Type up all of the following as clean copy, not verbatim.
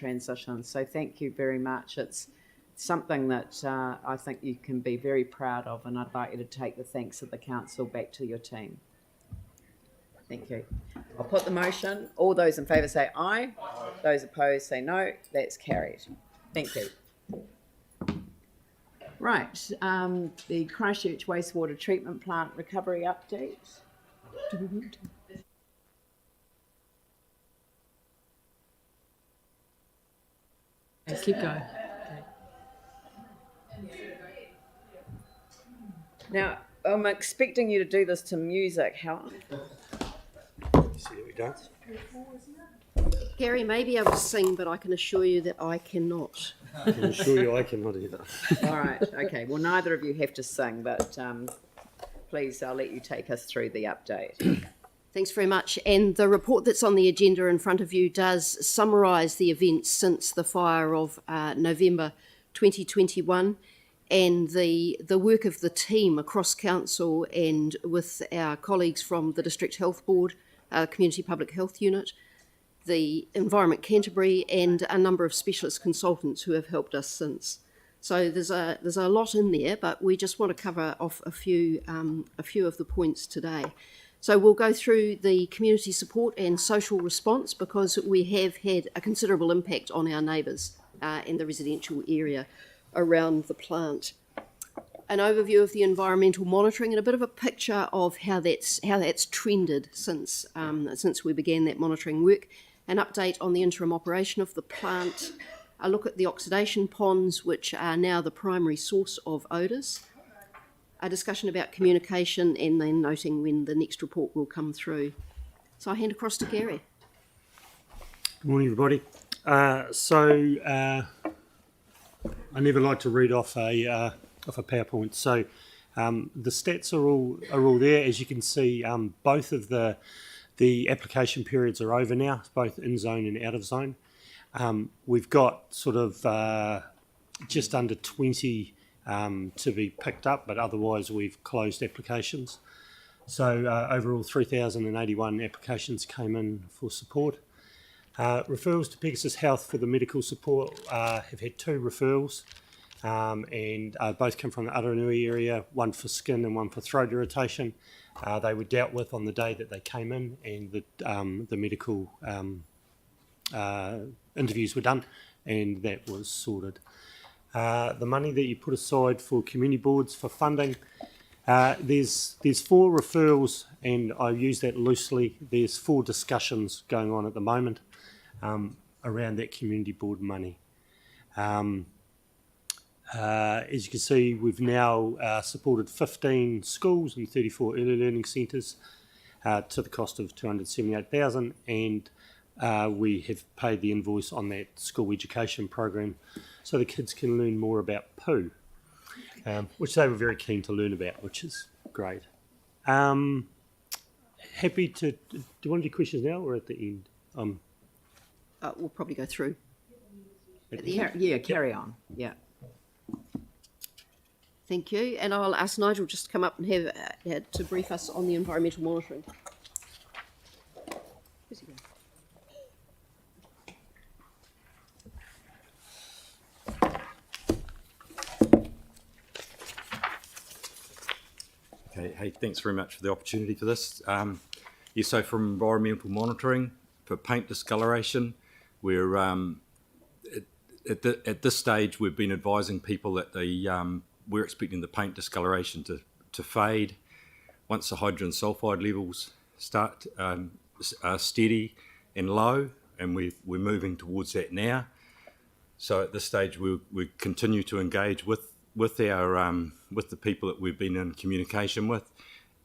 transition. So thank you very much. It's something that I think you can be very proud of, and I'd like you to take the thanks of the council back to your team. Thank you. I'll put the motion. All those in favour say aye. Those opposed say no. That's carried. Thank you. Right, the Christchurch Wastewater Treatment Plant recovery update. Keep going. Now, I'm expecting you to do this to music, Helen. See what we dance. Gary may be able to sing, but I can assure you that I cannot. I can assure you I cannot either. All right, okay. Well, neither of you have to sing, but please, I'll let you take us through the update. Thanks very much. And the report that's on the agenda in front of you does summarise the events since the fire of November 2021 and the work of the team across council and with our colleagues from the District Health Board, Community Public Health Unit, the Environment Canterbury, and a number of specialist consultants who have helped us since. So there's a lot in there, but we just want to cover off a few of the points today. So we'll go through the community support and social response because we have had a considerable impact on our neighbours in the residential area around the plant. An overview of the environmental monitoring and a bit of a picture of how that's trended since we began that monitoring work. An update on the interim operation of the plant, a look at the oxidation ponds, which are now the primary source of odours, a discussion about communication, and then noting when the next report will come through. So I hand across to Gary. Good morning, everybody. I never like to read off a PowerPoint. So the stats are all there. As you can see, both of the application periods are over now, both in zone and out of zone. We've got sort of just under 20 to be picked up, but otherwise we've closed applications. So overall 3,081 applications came in for support. Referrals to Pegasus Health for the medical support have had 2 referrals, and both come from the Aranui area, one for skin and one for throat irritation. They were dealt with on the day that they came in, and the medical interviews were done, and that was sorted. The money that you put aside for community boards for funding, there's 4 referrals, and I use that loosely. There's 4 discussions going on at the moment around that community board money. As you can see, we've now supported 15 schools and 34 early learning centres to the cost of $278,000, and we have paid the invoice on that school education program so the kids can learn more about poo, which they were very keen to learn about, which is great. Happy to... Do you want to do questions now or at the end? We'll probably go through. Carry on. Yeah. Thank you. And I'll ask Nigel just to come up and have to brief us on the environmental monitoring. Where's he going? Okay, hey, thanks very much for the opportunity for this. So from environmental monitoring for paint discoloration, we're at this stage we've been advising people that we're expecting the paint discoloration to fade once the hydrogen sulfide levels are steady and low, and we're moving towards that now. So at this stage we continue to engage with the people that we've been in communication with,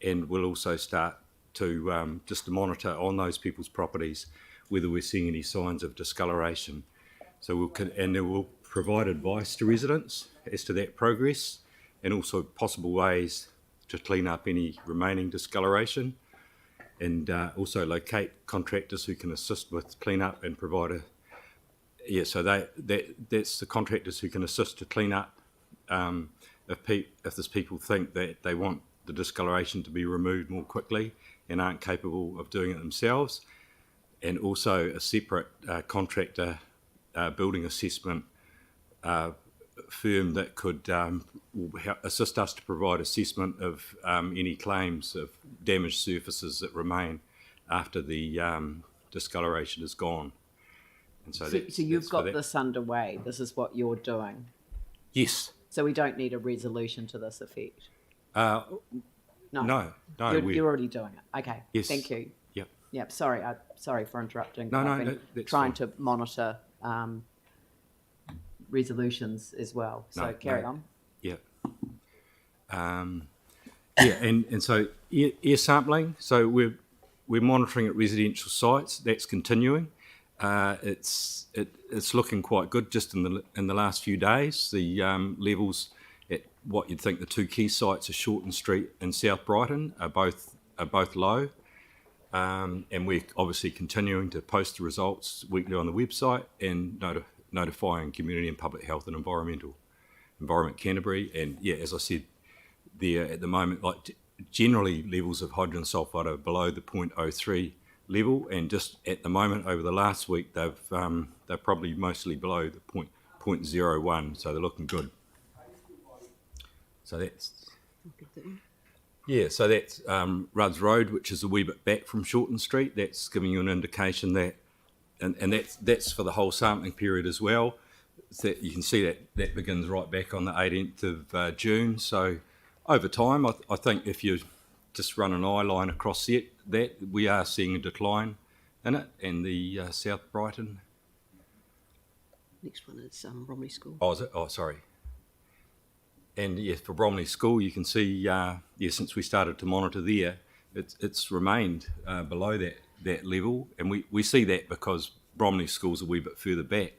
and we'll also start to just to monitor on those people's properties whether we're seeing any signs of discoloration. So we'll provide advice to residents as to that progress, and also possible ways to clean up any remaining discoloration, and also locate contractors who can assist with clean up and provide so that's the contractors who can assist to clean up if people think that they want the discoloration to be removed more quickly and aren't capable of doing it themselves, and also a separate contractor building assessment firm that could assist us to provide assessment of any claims of damaged surfaces that remain after the discoloration is gone. And So you've got this underway. This is what you're doing. Yes. So we don't need a resolution to this effect. No. You're already doing it. Okay. Yes. Thank you. Yep. Yep. Sorry for interrupting. No, I've been that's trying fine. to monitor resolutions as well. So carry on. Yeah. And so air sampling. So we're monitoring at residential sites. That's continuing. It's looking quite good. Just in the last few days, the levels at what you'd think the two key sites are Shorten Street and South Brighton are both low. And we're obviously continuing to post the results weekly on the website and notifying Community and Public Health and Environment Canterbury. And yeah, as I said, there at the moment, like generally levels of hydrogen sulphide are below the 0.03 level, and just at the moment over the last week they're probably mostly below the 0.01, so they're looking good. So that's Rudd's Road, which is a wee bit back from Shorten Street. That's giving you an indication that, and that's for the whole sampling period as well. So you can see that begins right back on the 18th of June. So over time, I think if you just run an eye line across that we are seeing a decline in it, and the South Brighton. Next one is Bromley School. Oh, is it? Oh, sorry. And yes, for Bromley School, you can see, since we started to monitor there, it's remained below that level, and we see that because Bromley School's a wee bit further back.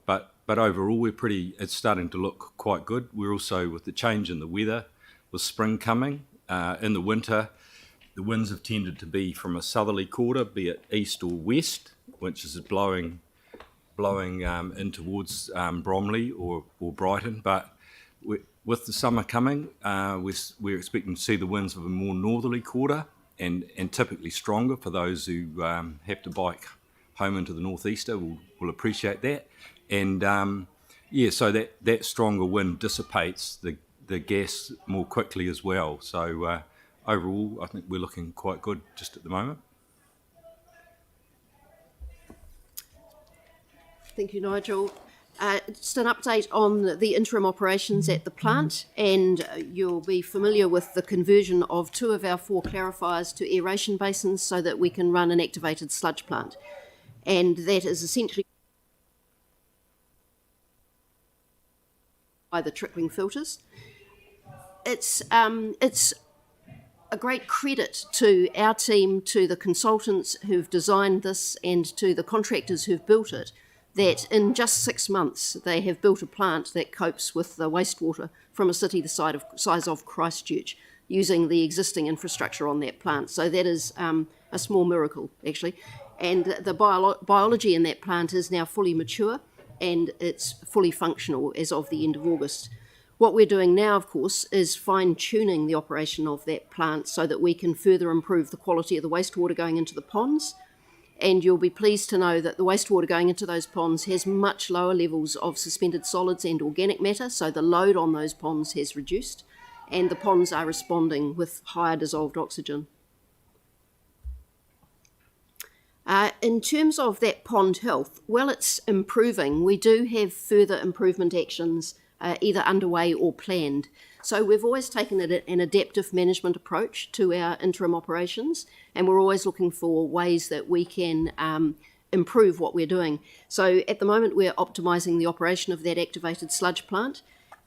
But overall, it's starting to look quite good. We're also, with the change in the weather, with spring coming, in the winter, the winds have tended to be from a southerly quarter, be it east or west, which is blowing in towards Bromley or Brighton. But with the summer coming, we're expecting to see the winds of a more northerly quarter and typically stronger. For those who have to bike home into the northeaster will appreciate that. And so that stronger wind dissipates the gas more quickly as well. So overall, I think we're looking quite good just at the moment. Thank you, Nigel. Just an update on the interim operations at the plant, and you'll be familiar with the conversion of 2 of our 4 clarifiers to aeration basins so that we can run an activated sludge plant. And that is essentially by the trickling filters. It's a great credit to our team, to the consultants who've designed this, and to the contractors who've built it, that in just 6 months they have built a plant that copes with the wastewater from a city the size of Christchurch, using the existing infrastructure on that plant. So that is a small miracle, actually. And the biology in that plant is now fully mature, and it's fully functional as of the end of August. What we're doing now, of course, is fine-tuning the operation of that plant so that we can further improve the quality of the wastewater going into the ponds. And you'll be pleased to know that the wastewater going into those ponds has much lower levels of suspended solids and organic matter, so the load on those ponds has reduced, and the ponds are responding with higher dissolved oxygen. In terms of that pond health, well, it's improving. We do have further improvement actions either underway or planned. So we've always taken an adaptive management approach to our interim operations, and we're always looking for ways that we can improve what we're doing. So at the moment, we're optimising the operation of that activated sludge plant,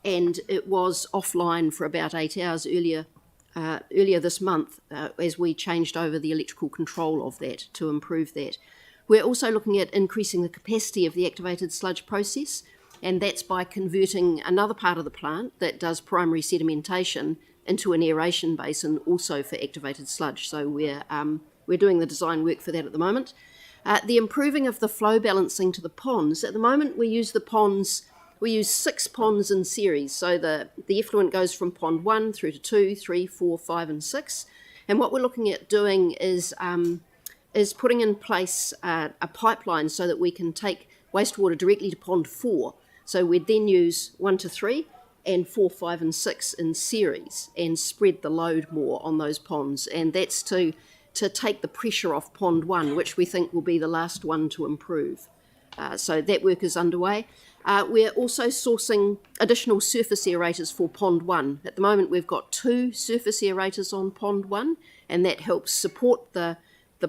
and it was offline for about 8 hours earlier this month as we changed over the electrical control of that to improve that. We're also looking at increasing the capacity of the activated sludge process, and that's by converting another part of the plant that does primary sedimentation into an aeration basin also for activated sludge. So we're doing the design work for that at the moment. The improving of the flow balancing to the ponds. At the moment, we use 6 ponds in series. So the effluent goes from pond 1 through to 2, 3, 4, 5, and 6. And what we're looking at doing is putting in place a pipeline so that we can take wastewater directly to pond 4. So we'd then use 1 to 3 and 4, 5 and 6 in series and spread the load more on those ponds. And that's to take the pressure off pond 1, which we think will be the last one to improve. So that work is underway. We're also sourcing additional surface aerators for pond 1. At the moment we've got 2 surface aerators on pond 1, and that helps support the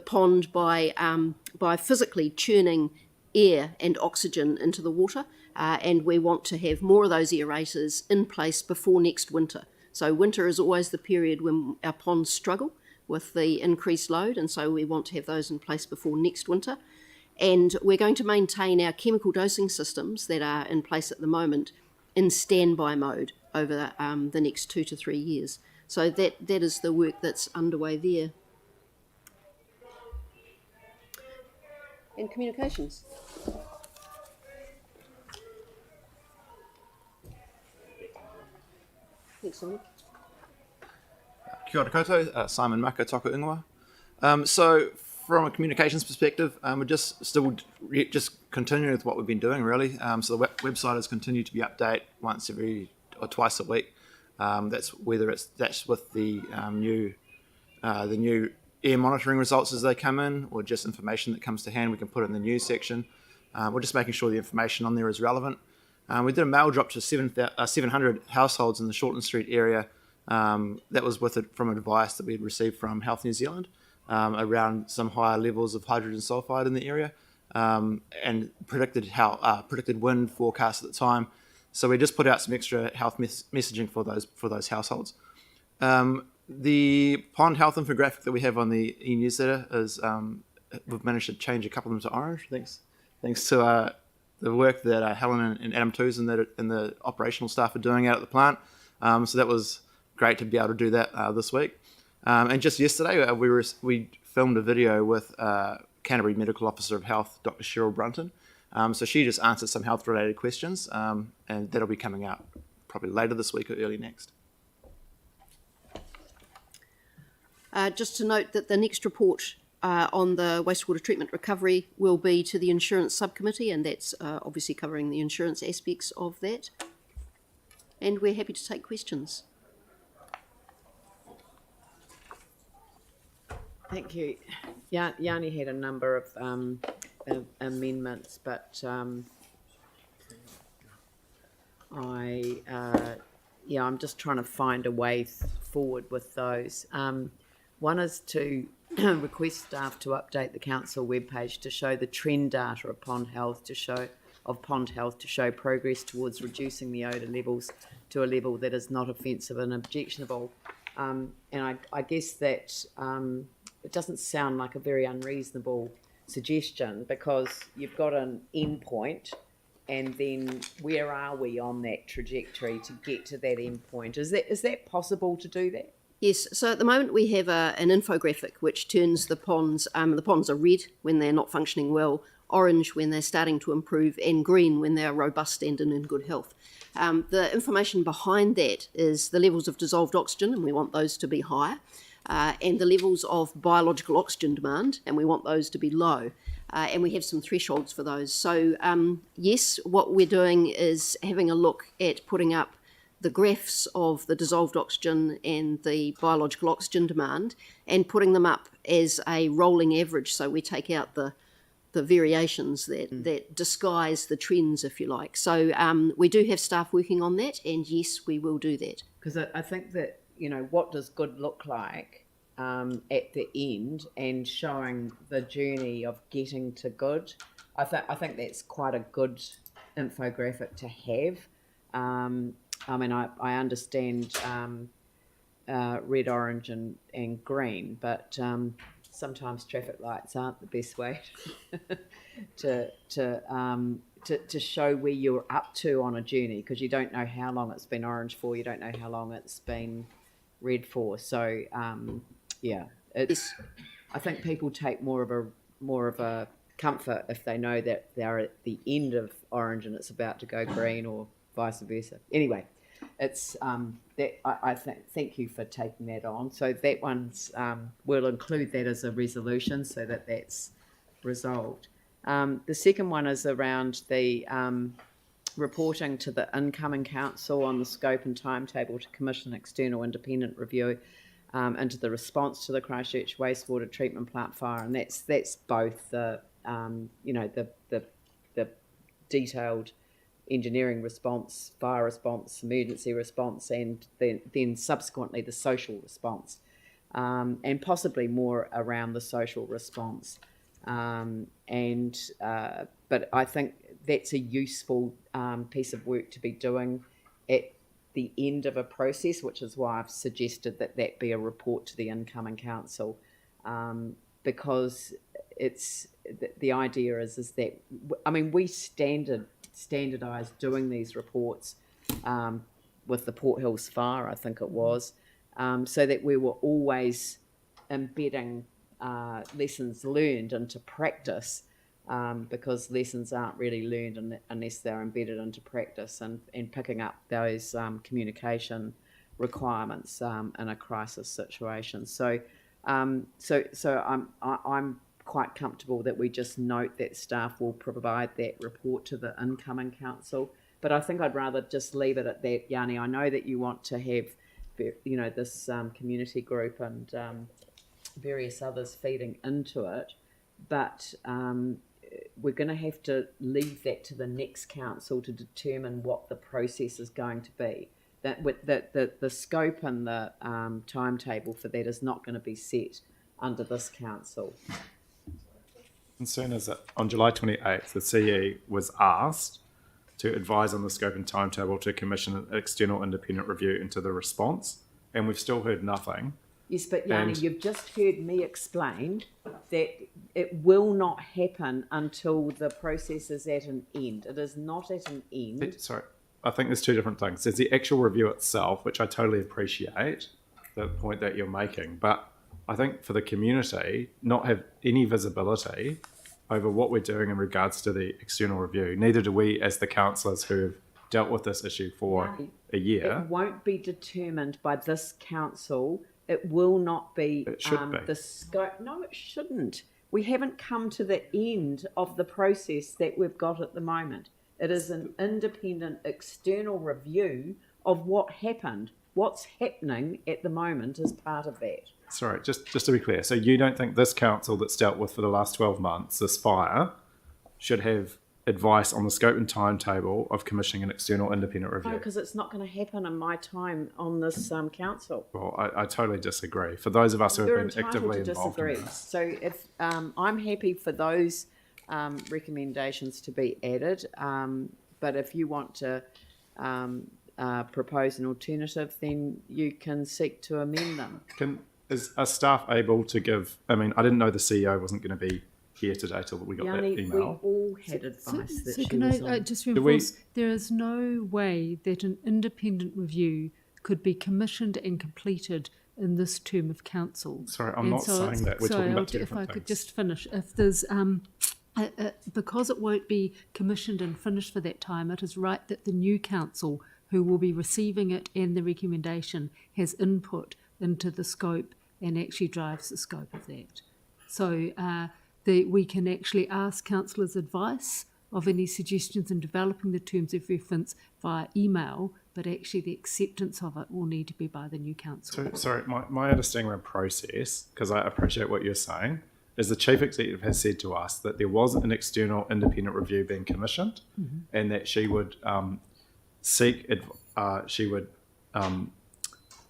pond by physically churning air and oxygen into the water, and we want to have more of those aerators in place before next winter. So winter is always the period when our ponds struggle with the increased load, and so we want to have those in place before next winter. And we're going to maintain our chemical dosing systems that are in place at the moment in standby mode over the next 2 to 3 years. So that is the work that's underway there. And communications. Thanks, Simon. Kia ora koutou, Simon Maka, Toku Ingoa. So from a communications perspective, we're just continuing with what we've been doing really. So the website has continued to be updated once every or twice a week. That's with the new air monitoring results as they come in, or just information that comes to hand we can put in the news section. We're just making sure the information on there is relevant. We did a mail drop to 700 households in the Shortland Street area. That was from advice that we had received from Health New Zealand around some higher levels of hydrogen sulfide in the area, and predicted wind forecast at the time. So we just put out some extra health messaging for those households. The pond health infographic that we have on the e-newsletter is we've managed to change a couple of them to orange. Thanks to the work that Helen and Adam Toos and the operational staff are doing out at the plant. So that was great to be able to do that this week. And just yesterday, we filmed a video with Canterbury Medical Officer of Health, Dr. Cheryl Brunton. So she just answered some health-related questions, and that'll be coming out probably later this week or early next. Just to note that the next report on the wastewater treatment recovery will be to the insurance subcommittee, and that's obviously covering the insurance aspects of that. And we're happy to take questions. Thank you. Yanni had a number of amendments, but I'm just trying to find a way forward with those. One is to request staff to update the council webpage to show the trend data of pond health to show progress towards reducing the odour levels to a level that is not offensive and objectionable. And I guess that it doesn't sound like a very unreasonable suggestion, because you've got an end point, and then where are we on that trajectory to get to that end point? Is that possible to do that? Yes, so at the moment we have an infographic which turns the ponds are red when they're not functioning well, orange when they're starting to improve, and green when they're robust and in good health. The information behind that is the levels of dissolved oxygen, and we want those to be higher, and the levels of biological oxygen demand, and we want those to be low. And we have some thresholds for those. So yes, what we're doing is having a look at putting up the graphs of the dissolved oxygen and the biological oxygen demand, and putting them up as a rolling average. So we take out the variations that disguise the trends, if you like. So we do have staff working on that, and yes, we will do that. Because I think that, what does good look like at the end, and showing the journey of getting to good. I think that's quite a good infographic to have. I understand red, orange and green, but sometimes traffic lights aren't the best way to show where you're up to on a journey, because you don't know how long it's been orange for, you don't know how long it's been red for. So I think people take more of a comfort if they know that they're at the end of orange and it's about to go green, or vice versa. Anyway, it's that I thank you for taking that on. So that one's we'll include that as a resolution so that that's resolved. The second one is around the reporting to the incoming council on the scope and timetable to commission external independent review into the response to the Christchurch wastewater treatment plant fire, and that's both the the detailed engineering response, fire response, emergency response, and then subsequently the social response, and possibly more around the social response. But I think that's a useful piece of work to be doing at the end of a process, which is why I've suggested that be a report to the incoming council, because it's the idea is that, I mean, we standardise doing these reports with the Port Hills fire, I think it was, so that we were always embedding lessons learned into practice, because lessons aren't really learned unless they're embedded into practice, and picking up those communication requirements in a crisis situation. So I'm quite comfortable that we just note that staff will provide that report to the incoming council. But I think I'd rather just leave it at that, Yanni. I know that you want to have, this community group and various others feeding into it, but we're going to have to leave that to the next council to determine what the process is going to be. The scope and the timetable for that is not going to be set under this council. Concern is that on July 28th, the CE was asked to advise on the scope and timetable to commission an external independent review into the response, and we've still heard nothing. Yes, but Yanni, you've just heard me explain that it will not happen until the process is at an end. It is not at an end. Sorry, I think there's two different things. There's the actual review itself, which I totally appreciate the point that you're making, but I think for the community, not have any visibility over what we're doing in regards to the external review. Neither do we as the councillors who have dealt with this issue for a year. It won't be determined by this council. It will not be, It should be. The scope. No, it shouldn't. We haven't come to the end of the process that we've got at the moment. It is an independent external review of what happened. What's happening at the moment is part of that. Sorry, just to be clear. So you don't think this council that's dealt with for the last 12 months, this fire, should have advice on the scope and timetable of commissioning an external independent review? No, because it's not going to happen in my time on this council. Well, I totally disagree. For those of us who have You're been entitled actively to involved disagree. in this. So if I'm happy for those recommendations to be added, but if you want to propose an alternative, then you can seek to amend them. Are staff able to give, I mean, I didn't know the CEO wasn't going to be here today till we got Yanni, that email. we all had advice that So she can was I on. just reinforce, there is no way that an independent review could be commissioned and completed in this term of council. Sorry, I'm not saying that. We're talking about two if I different could things. just finish. If there's, because it won't be commissioned and finished for that time, it is right that the new council, who will be receiving it and the recommendation, has input into the scope and actually drives the scope of that. So we can actually ask councillors' advice of any suggestions in developing the terms of reference via email, but actually the acceptance of it will need to be by the new council. So, sorry, my understanding around process, because I appreciate what you're saying, is the chief executive has said to us that there was an external independent review being commissioned, and that she would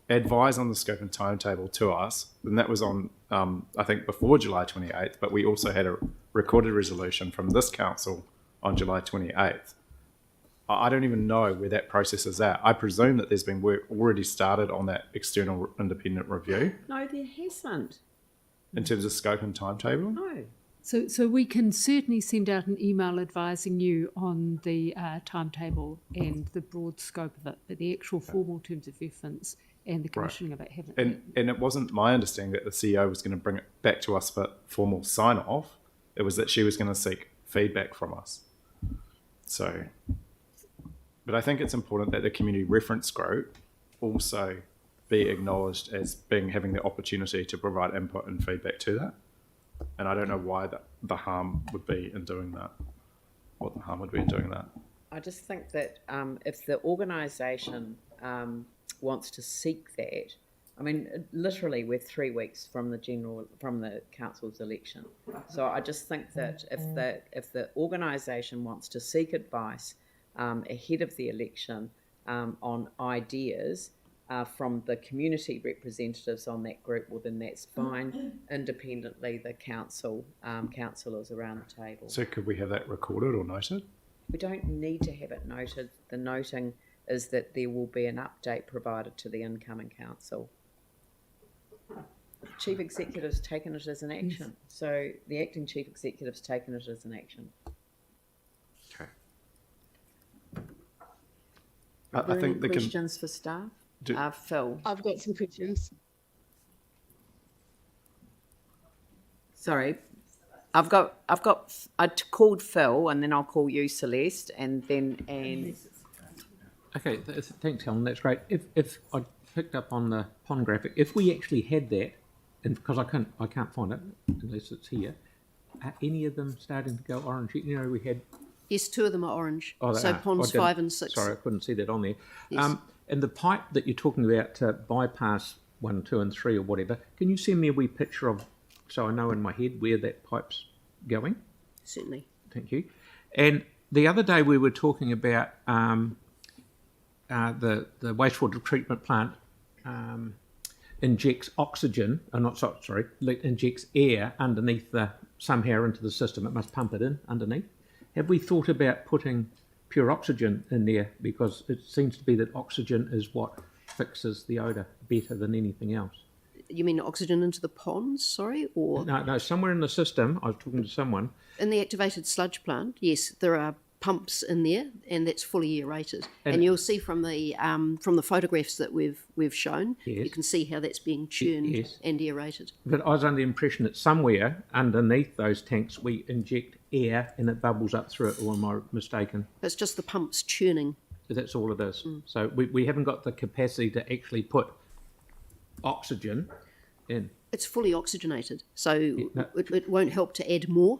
advise on the scope and timetable to us, and that was on, I think, before July 28th, but we also had a recorded resolution from this council on July 28th. I don't even know where that process is at. I presume that there's been work already started on that external independent review No, there hasn't. in terms of scope and timetable. No. So we can certainly send out an email advising you on the timetable and the broad scope of it, but the actual formal terms of reference and the commissioning of it haven't yet. And it wasn't my understanding that the CEO was going to bring it back to us for formal sign-off. It was that she was going to seek feedback from us. So, but I think it's important that the community reference group also be acknowledged as having the opportunity to provide input and feedback to that. And I don't know the harm would be in doing that. What the harm would be in doing that. I just think that if the organisation wants to seek that, I mean, literally we're 3 weeks from the council's election. So I just think that if the organisation wants to seek advice ahead of the election on ideas from the community representatives on that group, well then that's fine. Independently, the councillors around the table. So could we have that recorded or noted? We don't need to have it noted. The noting is that there will be an update provided to the incoming council. Chief Executive's taken it as an action. So the acting Chief Executive's taken it as an action. Okay. Are there I think any the questions for staff? Phil. I've got some questions. Sorry. I called Phil, and then I'll call you, Celeste, and then Anne. Okay, thanks, Helen. That's great. If I picked up on the pond graphic, if we actually had that, and because I can't find it unless it's here, are any of them starting to go orange? You know, we had. Yes, 2 of them are orange. Oh, they So are. ponds 5 and 6. Sorry, I couldn't see that on there. Yes. And the pipe that you're talking about to bypass 1, 2, and 3 or whatever, can you send me a wee picture of, so I know in my head where that pipe's going? Certainly. Thank you. And the other day we were talking about the wastewater treatment plant injects oxygen, injects air underneath somehow into the system. It must pump it in underneath. Have we thought about putting pure oxygen in there? Because it seems to be that oxygen is what fixes the odour better than anything else. You mean oxygen into the ponds, sorry? Or No, somewhere in the system, I was talking to someone. in the activated sludge plant, yes, there are pumps in there, and that's fully aerated. And- And you'll see from the photographs that we've shown, Yes. you can see how that's being churned Yes. and aerated. But I was under the impression that somewhere underneath those tanks we inject air and it bubbles up through it, or am I mistaken? It's just the pumps churning. That's all it is. So we haven't got the capacity to actually put oxygen in. It's fully oxygenated, so no. it won't help to add more.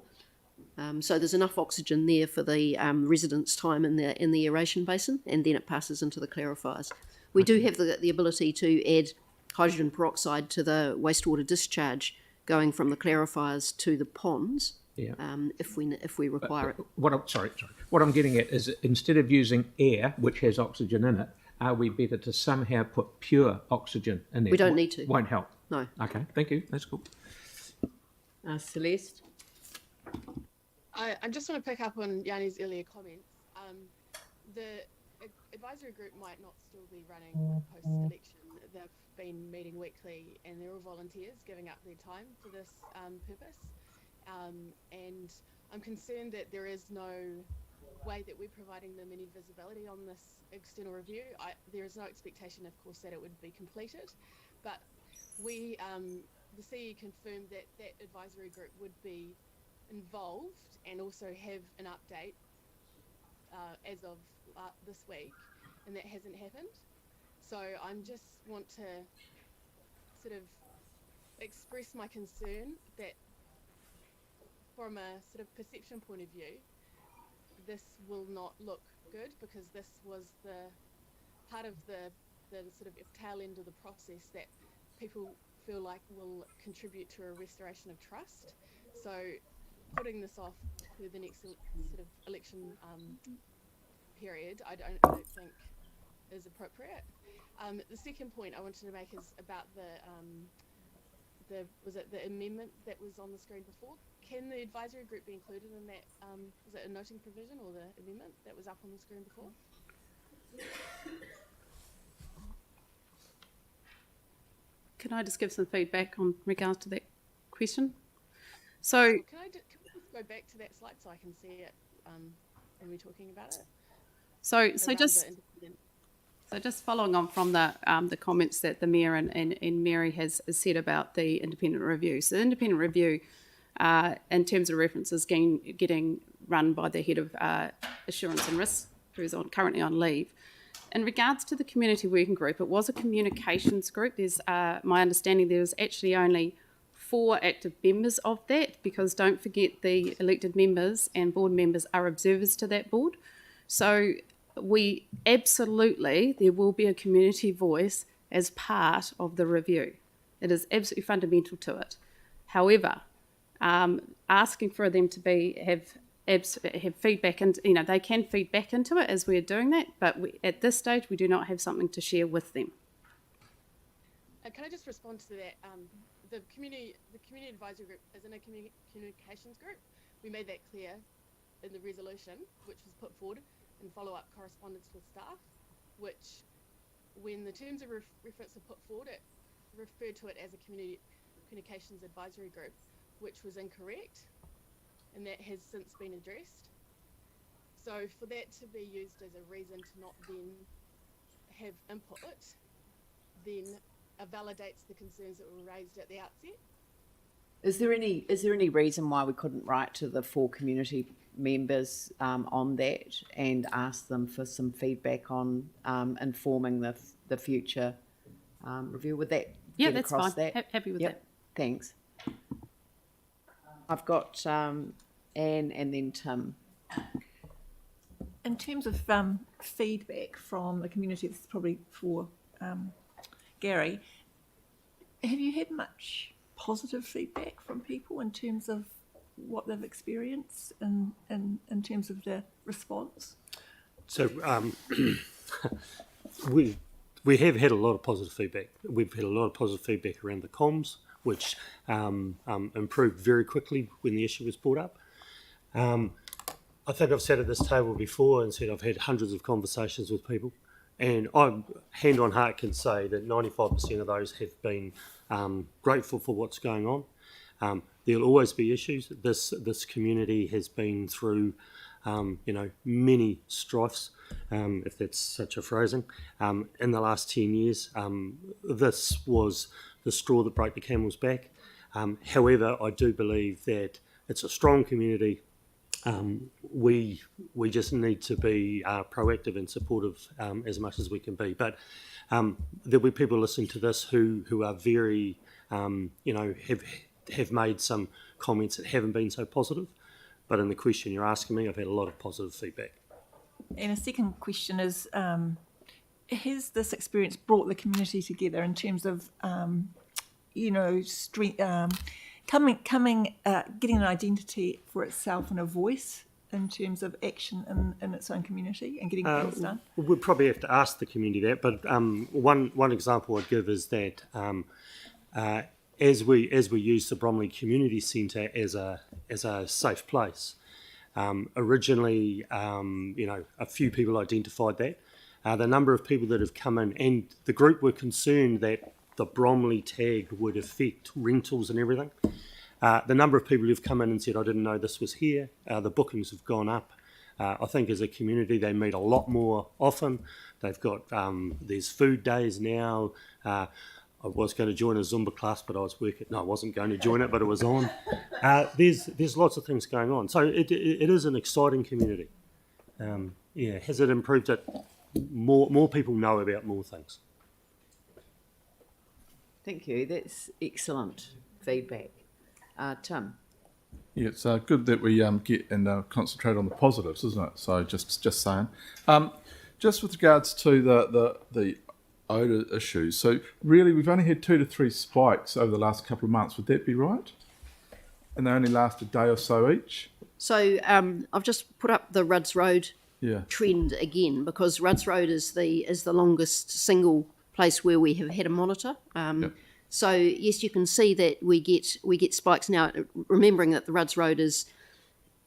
So there's enough oxygen there for the residence time in the aeration basin, and then it passes into the clarifiers. We do have the ability to add hydrogen peroxide to the wastewater discharge going from the clarifiers to the ponds, Yeah. if we require it. What I'm getting at is, instead of using air, which has oxygen in it, are we better to somehow put pure oxygen in there? We don't need to. Won't help. No. Okay, thank you. That's cool. Celeste? I just want to pick up on Yanni's earlier comments. The advisory group might not still be running post-election. They've been meeting weekly, and they're all volunteers giving up their time for this purpose. And I'm concerned that there is no way that we're providing them any visibility on this external review. There is no expectation, of course, that it would be completed, but we, the CE confirmed that that advisory group would be involved and also have an update as of this week, and that hasn't happened. So I'm just want to sort of express my concern that from a sort of perception point of view, this will not look good, because this was the part of the sort of tail end of the process that people feel like will contribute to a restoration of trust. So putting this off to the next sort of election period, I don't think is appropriate. The second point I wanted to make is about the amendment that was on the screen before. Can the advisory group be included in that? Was it a noting provision or the amendment that was up on the screen before? Can I just give some feedback on regards to that question? So, Can we just go back to that slide so I can see it when we're talking about it? so Around just the independent. So just following on from the comments that the Mayor and Mary has said about the independent review. So the independent review, in terms of references, getting run by the head of assurance and risk, who's currently on leave. In regards to the community working group, it was a communications group. There's my understanding there was actually only 4 active members of that, because don't forget the elected members and board members are observers to that board. So we absolutely, there will be a community voice as part of the review. It is absolutely fundamental to it. However, asking for them to have feedback, and they can feed back into it as we're doing that, but at this stage we do not have something to share with them. Can I just respond to that? The community advisory group isn't a communications group. We made that clear in the resolution, which was put forward in follow-up correspondence with staff, which, when the terms of reference are put forward, it referred to it as a communications advisory group, which was incorrect, and that has since been addressed. So for that to be used as a reason to not then have input, then validates the concerns that were raised at the outset. Is there any reason why we couldn't write to the 4 community members on that and ask them for some feedback on informing the future review? Would that get that's across fine. that? Happy with Yep. that. Thanks. I've got Anne and then Tim. In terms of feedback from the community, this is probably for Gary, have you had much positive feedback from people in terms of what they've experienced in terms of their response? So we have had a lot of positive feedback. We've had a lot of positive feedback around the comms, which improved very quickly when the issue was brought up. I think I've sat at this table before and said I've had hundreds of conversations with people, and I, hand on heart, can say that 95% of those have been grateful for what's going on. There'll always be issues. This community has been through, many strifes, if that's such a phrasing, in the last 10 years. This was the straw that broke the camel's back. However, I do believe that it's a strong community. We just need to be proactive and supportive as much as we can be. But there'll be people listening to this who are very, have made some comments that haven't been so positive. But in the question you're asking me, I've had a lot of positive feedback. And a second question is, has this experience brought the community together in terms of, getting an identity for itself and a voice in terms of action in its own community and getting things done? We'll probably have to ask the community that, but one example I'd give is that as we use the Bromley Community Centre as a safe place, originally a few people identified that. The number of people that have come in, and the group were concerned that the Bromley tag would affect rentals and everything. The number of people who've come in and said, I didn't know this was here, the bookings have gone up. I think as a community they meet a lot more often. They've got, there's food days now. I was going to join a Zumba class, but I was working. No, I wasn't going to join it, but it was on. There's lots of things going on. So it is an exciting community. Has it improved it? More people know about more things. Thank you. That's excellent feedback. Tim. Yeah, it's good that we get and concentrate on the positives, isn't it? So just saying. Just with regards to the odour issues, so really we've only had 2 to 3 spikes over the last couple of months. Would that be right? And they only last a day or so each? So I've just put up the Rudds Road trend again, because Rudds Road is the longest single place where we have had a monitor. So yes, you can see that we get spikes now. Remembering that the Rudds Road is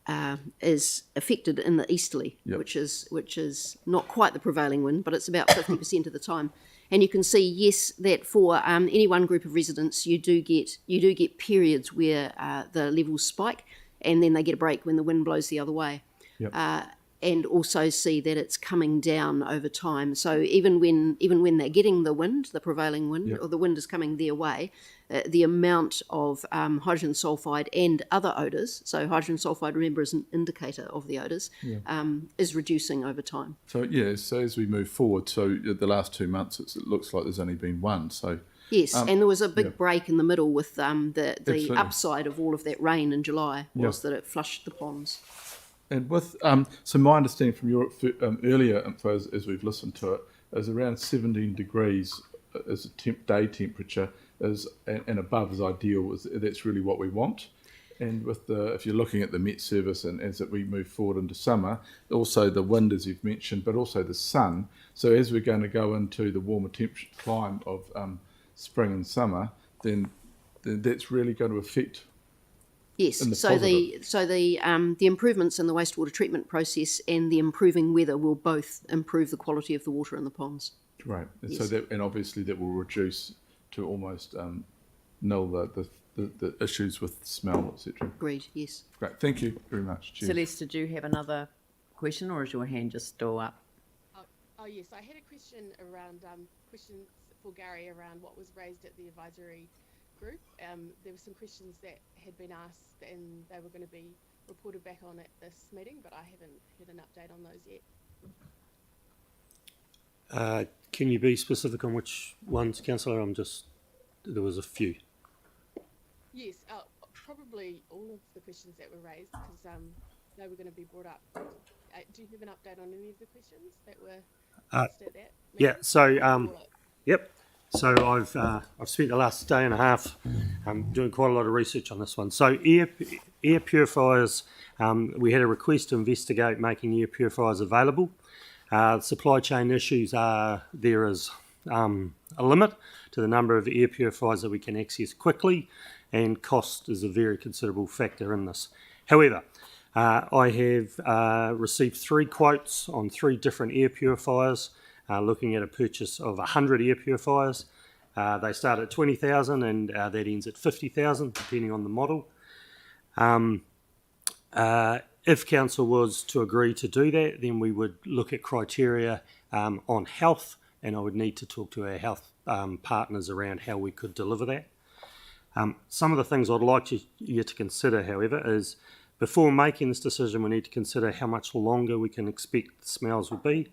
affected in the easterly, which is not quite the prevailing wind, but it's about 50% of the time. And you can see, yes, that for any one group of residents, you do get periods where the levels spike, and then they get a break when the wind blows the other way. And also see that it's coming down over time. So even when they're getting the wind, the prevailing wind, or the wind is coming their way, the amount of hydrogen sulfide and other odours, so hydrogen sulfide, remember, is an indicator of the odours, is reducing over time. So so as we move forward, so the last 2 months, it looks like there's only been one. So Yes, and there was a big yeah. break in the middle with the Absolutely. upside of all of that rain in July was Yeah. that it flushed the ponds. And with so my understanding from your earlier info, as we've listened to it, is around 17 degrees as a day temperature is and above is ideal. That's really what we want. And with if you're looking at the Met Service and as we move forward into summer, also the wind, as you've mentioned, but also the sun. So as we're going to go into the warmer temperature climb of spring and summer, then that's really going to affect. Yes, In the so the improvements in the wastewater treatment process and the improving weather will both improve the quality of the water in the ponds. Right, and Yes. so that, and obviously that will reduce to almost nil the issues with smell, etc. Agreed, yes. Great, thank you very much. Cheers. Celeste, did you have another question, or is your hand just still up? Oh yes, I had a question around questions for Gary around what was raised at the advisory group. There were some questions that had been asked and they were going to be reported back on at this meeting, but I haven't had an update on those yet. Can you be specific on which ones, Councillor? There was a few. Yes, probably all of the questions that were raised because they were going to be brought up. Do you have an update on any of the questions that were asked at that meeting? Yeah. So yep. So I've spent the last day and a half doing quite a lot of research on this one. So air purifiers, we had a request to investigate making air purifiers available. Supply chain issues are there is a limit to the number of air purifiers that we can access quickly, and cost is a very considerable factor in this. However, I have received 3 quotes on 3 different air purifiers, looking at a purchase of 100 air purifiers. They start at 20,000 and that ends at 50,000, depending on the model. If council was to agree to do that, then we would look at criteria on health, and I would need to talk to our health partners around how we could deliver that. Some of the things I'd like you to consider, however, is before making this decision, we need to consider how much longer we can expect the smells will be.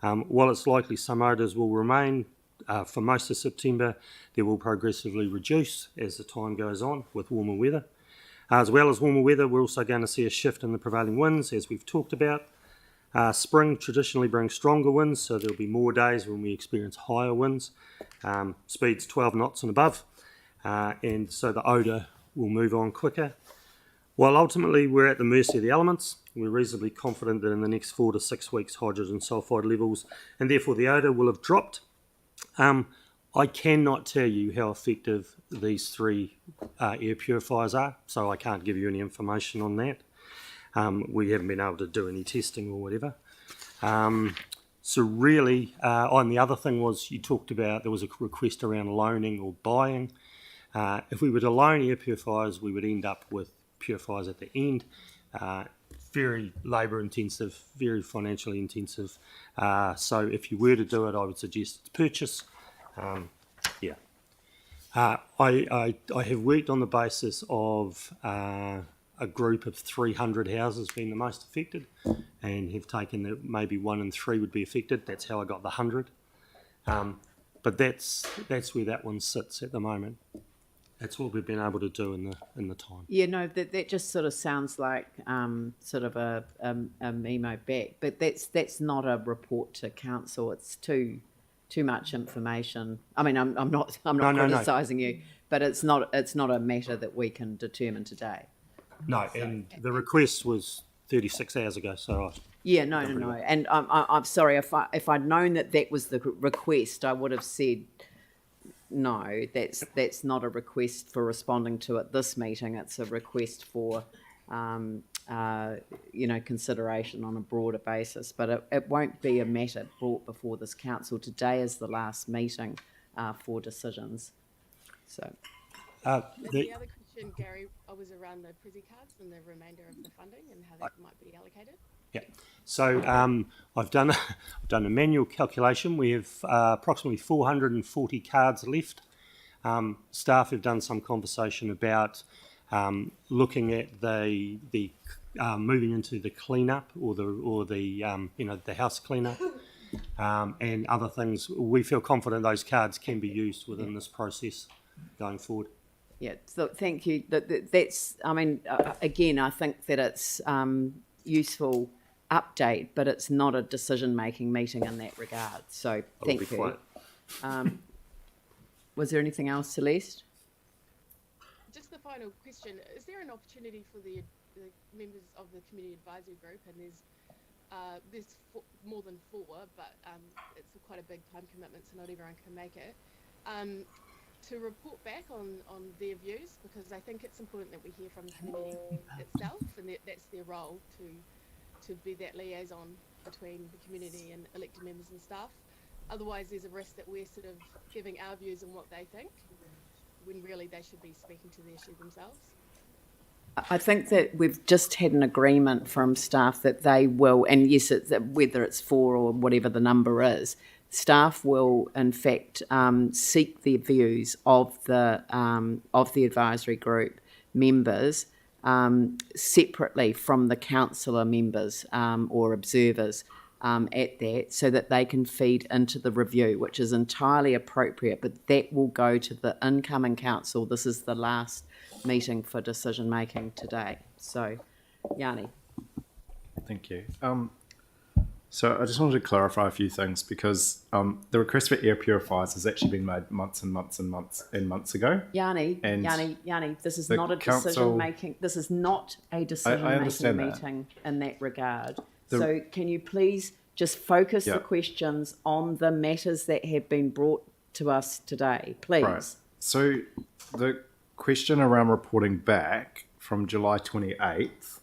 While it's likely some odours will remain for most of September, they will progressively reduce as the time goes on with warmer weather. As well as warmer weather, we're also going to see a shift in the prevailing winds, as we've talked about. Spring traditionally brings stronger winds, so there'll be more days when we experience higher winds, speeds 12 knots and above, and so the odour will move on quicker. While ultimately we're at the mercy of the elements, we're reasonably confident that in the next 4 to 6 weeks hydrogen sulphide levels and therefore the odour will have dropped. I cannot tell you how effective these 3 air purifiers are, so I can't give you any information on that. We haven't been able to do any testing or whatever. So really, and the other thing was you talked about there was a request around loaning or buying. If we were to loan air purifiers, we would end up with purifiers at the end. Very labour intensive, very financially intensive. So if you were to do it, I would suggest purchase. I have worked on the basis of a group of 300 houses being the most affected, and have taken that maybe 1 in 3 would be affected. That's how I got the 100. But that's where that one sits at the moment. That's what we've been able to do in the time. Yeah, no, that just sort of sounds like sort of a memo back, but that's not a report to council. It's too much information. I mean, I'm not criticising you, but it's not a matter that we can determine today. No, and the request was 36 hours ago, so Yeah, no. And I'm sorry if I'd known that was the request, I would have said no. That's not a request for responding to at this meeting. It's a request for consideration on a broader basis. But it won't be a matter brought before this council. Today is the last meeting for decisions. So the other question, Gary, was around the Prezi cards and the remainder of the funding and how that might be allocated. yeah. So I've done a manual calculation. We have approximately 440 cards left. Staff have done some conversation about looking at the moving into the cleanup or the house cleanup. and other things. We feel confident those cards can be used within this process going forward. Yeah, so thank you. That's, I mean, again, I think that it's useful update, but it's not a decision-making meeting in that regard. So thank you. Was there anything else, Celeste? Just the final question: is there an opportunity for the members of the community advisory group, and there's more than 4, but it's quite a big time commitment, so not everyone can make it, to report back on their views, because I think it's important that we hear from the community itself, and that's their role to be that liaison between the community and elected members and staff. Otherwise, there's a risk that we're sort of giving our views on what they think, when really they should be speaking to the issue themselves. I think that we've just had an agreement from staff that they will, and yes, whether it's 4 or whatever the number is, staff will in fact seek the views of the advisory group members separately from the councillor members or observers at that, so that they can feed into the review, which is entirely appropriate, but that will go to the incoming council. This is the last meeting for decision making today. So, Yanni. Thank you. So I just wanted to clarify a few things, because the request for air purifiers has actually been made months and months and months ago. Yanni, this is not a decision making. This is not a decision making meeting in that regard. So can you please just focus the questions on the matters that have been brought to us today, please? Right. So the question around reporting back from July 28th,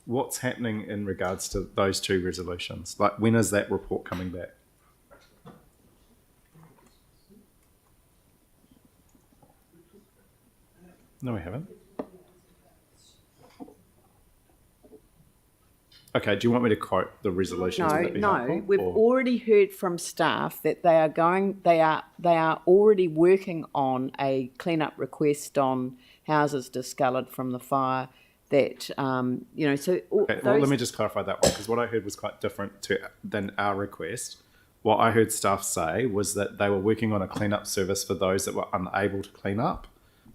what's happening in regards to those 2 resolutions? Like, when is that report coming back? No, we haven't. Okay, do you want me to quote the resolutions? No. We've already heard from staff that they are already working on a clean-up request on houses discoloured from the fire. That so. Okay, well, let me just clarify that one, because what I heard was quite different than our request. What I heard staff say was that they were working on a clean-up service for those that were unable to clean up.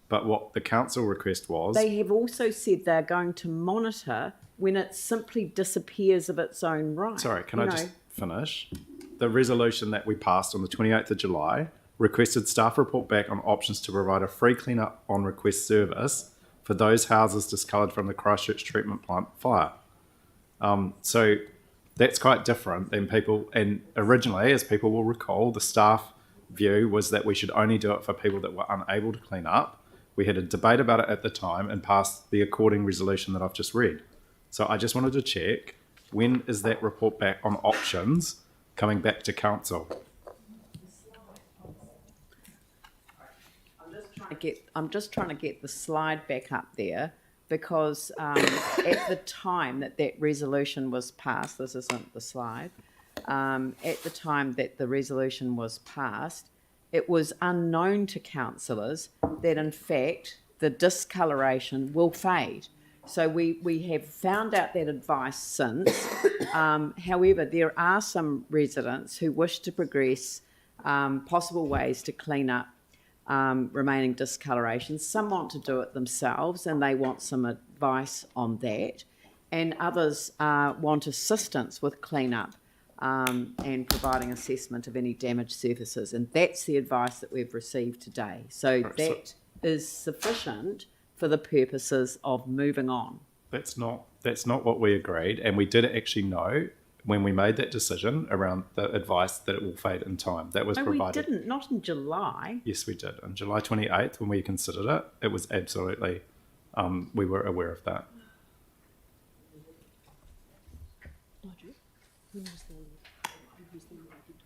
But what the council request was, they have also said they're going to monitor when it simply disappears of its own right. Sorry, can I just finish? The resolution that we passed on the 28th of July requested staff report back on options to provide a free clean-up on request service for those houses discoloured from the Christchurch treatment plant fire. So that's quite different than people, and originally, as people will recall, the staff view was that we should only do it for people that were unable to clean up. We had a debate about it at the time and passed the according resolution that I've just read. So I just wanted to check, when is that report back on options coming back to council? I'm just trying to get the slide back up there, because at the time that resolution was passed, this isn't the slide, at the time that the resolution was passed, it was unknown to councillors that in fact the discoloration will fade. So we have found out that advice since. However, there are some residents who wish to progress possible ways to clean up remaining discoloration. Some want to do it themselves and they want some advice on that. And others want assistance with clean-up and providing assessment of any damaged surfaces. And that's the advice that we've received today. So that is sufficient for the purposes of moving on. That's not what we agreed, and we did actually know when we made that decision around the advice that it will fade in time. That was provided. We didn't, not in July. Yes, we did. On July 28th, when we considered it, it was absolutely, we were aware of that.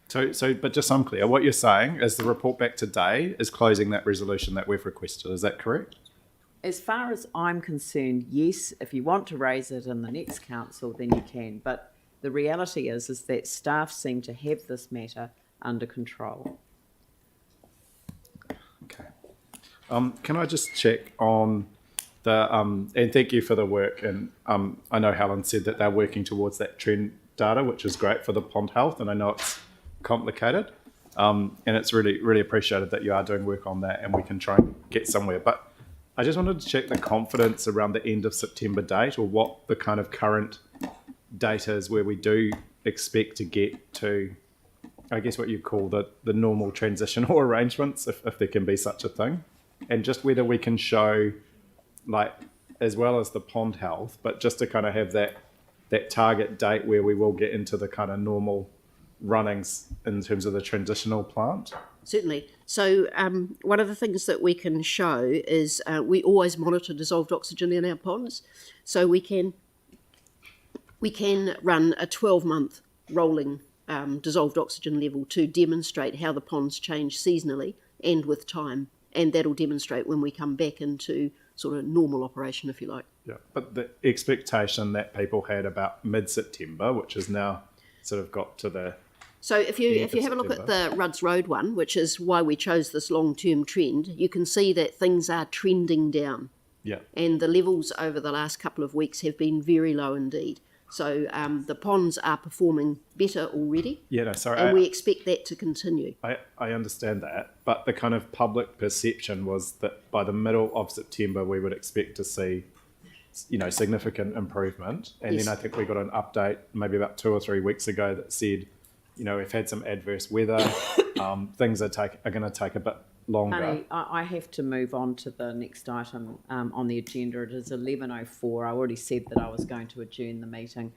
So, but just so I'm clear, what you're saying is the report back today is closing that resolution that we've requested. Is that correct? As far as I'm concerned, yes. If you want to raise it in the next council, then you can. But the reality is that staff seem to have this matter under control. Okay. Can I just check on the and thank you for the work. And I know Helen said that they're working towards that trend data, which is great for the pond health. And I know it's complicated. And it's really appreciated that you are doing work on that and we can try and get somewhere. But I just wanted to check the confidence around the end of September date, or what the kind of current date is where we do expect to get to, I guess, what you call the normal transitional arrangements, if there can be such a thing. And just whether we can show, like, as well as the pond health, but just to kind of have that target date where we will get into the kind of normal runnings in terms of the transitional plant. Certainly. So one of the things that we can show is we always monitor dissolved oxygen in our ponds. So we can run a 12-month rolling dissolved oxygen level to demonstrate how the ponds change seasonally and with time. And that'll demonstrate when we come back into sort of normal operation, if you like. Yeah, but the expectation that people had about mid-September, which has now sort of got to the... So if you have a look at the Rudds Road one, which is why we chose this long-term trend, you can see that things are trending down. Yeah. And the levels over the last couple of weeks have been very low indeed. So the ponds are performing better already. Yeah, no, sorry. And we expect that to continue. I understand that, but the kind of public perception was that by the middle of September we would expect to see, significant improvement. And Yes. then I think we got an update maybe about 2 or 3 weeks ago that said, we've had some adverse weather, things are going to take a bit longer. Honey, I have to move on to the next item on the agenda. It is 11:04. I already said that I was going to adjourn the meeting.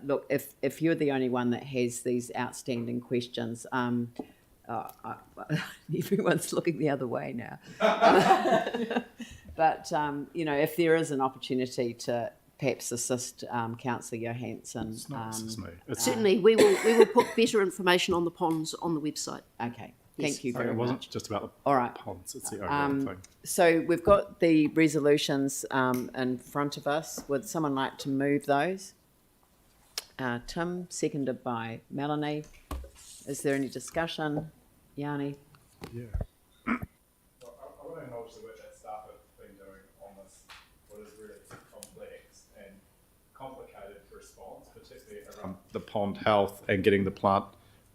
Look, if you're the only one that has these outstanding questions, everyone's looking the other way now. But, if there is an opportunity to perhaps assist Councillor Johansson. It's not just me. Certainly, we will put better information on the ponds on the website. Okay, Yes. thank you Sorry, very it wasn't much. just about the All right. ponds, it's the overall thing. So we've got the resolutions in front of us. Would someone like to move those? Tim, seconded by Melanie. Is there any discussion? Yanni? Yeah. I want to acknowledge the work that staff have been doing on this, what is really complex and complicated response, particularly around the pond health and getting the plant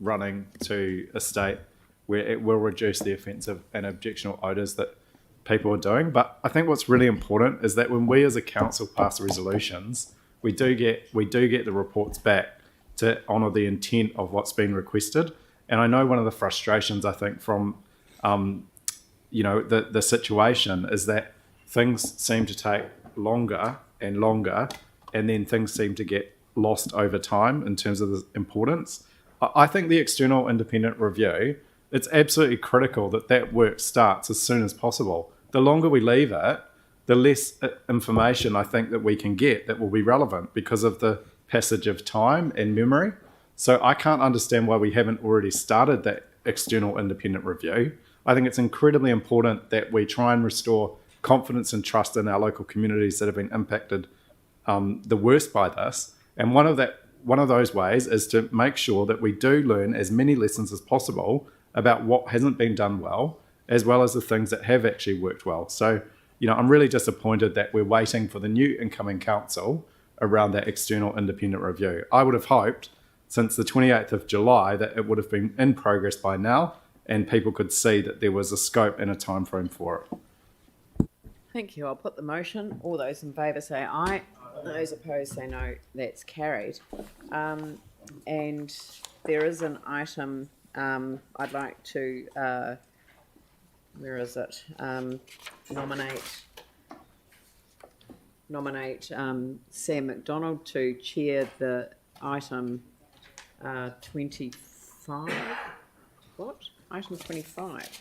running to a state where it will reduce the offensive and objectionable odours that people are doing. But I think what's really important is that when we as a council pass resolutions, we do get the reports back to honour the intent of what's been requested. And I know one of the frustrations, I think, from the situation is that things seem to take longer and longer, and then things seem to get lost over time in terms of the importance. I think the external independent review, it's absolutely critical that work starts as soon as possible. The longer we leave it, the less information I think that we can get that will be relevant because of the passage of time and memory. So I can't understand why we haven't already started that external independent review. I think it's incredibly important that we try and restore confidence and trust in our local communities that have been impacted the worst by this. And one of those ways is to make sure that we do learn as many lessons as possible about what hasn't been done well, as well as the things that have actually worked well. So, I'm really disappointed that we're waiting for the new incoming council around that external independent review. I would have hoped since the 28th of July that it would have been in progress by now and people could see that there was a scope and a time frame for it. Thank you. I'll put the motion. All those in favour say aye. Those opposed say no. That's carried. And there is an item I'd like to, where is it? Nominate Sam McDonald to chair the item 25. What? Item 25.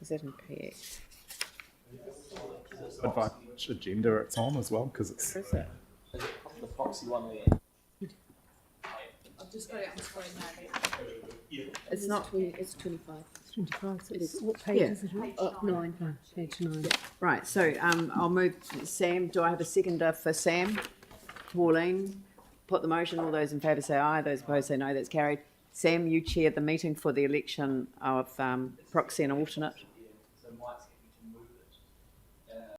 Is that in PX? Advise which agenda it's on as well, because it's... Where is it? The proxy one there. I've just got it on screen now. It's not. It's 25. It's 25. So it's, what page Yeah. is it on? 9. Page 9. Right, so I'll move Sam. Do I have a seconder for Sam? Pauline, put the motion. All those in favour say aye. Those opposed say no. That's carried. Sam, you chair the meeting for the election of proxy and alternate. So Mike's